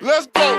Let's go.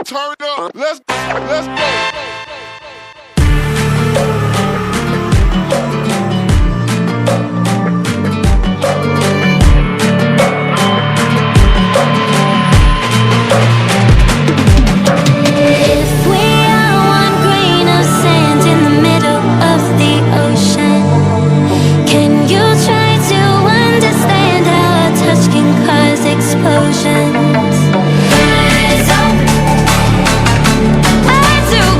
Turn it up. Let's go. I do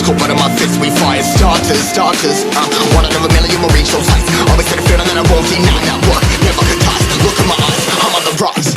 risk, but in my fists we fire starters. One out of a million will reach those heights. Always had a feeling that I won't deny. That work never could ties. Look in my eyes, I'm on the rise.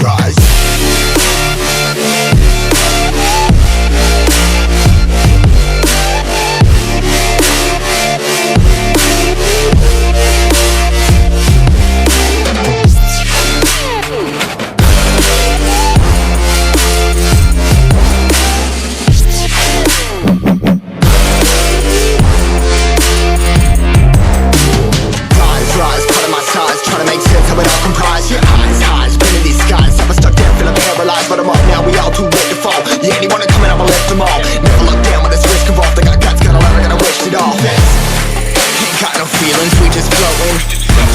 But I'm up now, we all too late to fall. Yeah, anyone coming, I'ma lift them all. Never look down when there's risk involved. I got guts, gotta learn, I gotta wish it off. Ain't got no feelings, we just floating.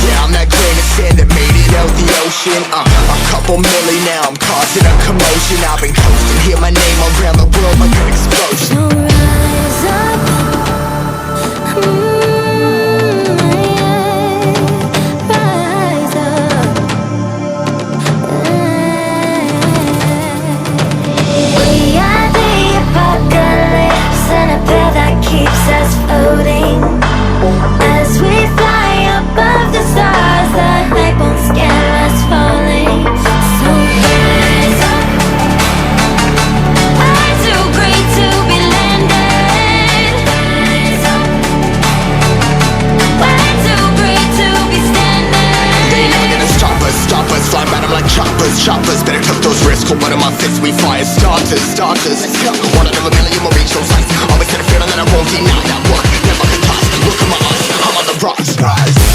Yeah, I'm that grain of sand that made it out the ocean. A couple milli now, I'm causing a commotion. I've been coasting, hear my name around the world like an explosion. So rise up, rise up. We are the apocalypse, and a pill that keeps us floating. As we fly above the stars, the night won't scare us falling. So rise up. I'm too great to be landed. Rise up. We're too great to be standing. They never gonna stop us, flying by them like choppers. Better took those risks, but in my fists we fire starters. One out of a million will reach those heights. Always had a feeling that I won't deny. That work never could ties. Look in my eyes, I'm on the rise.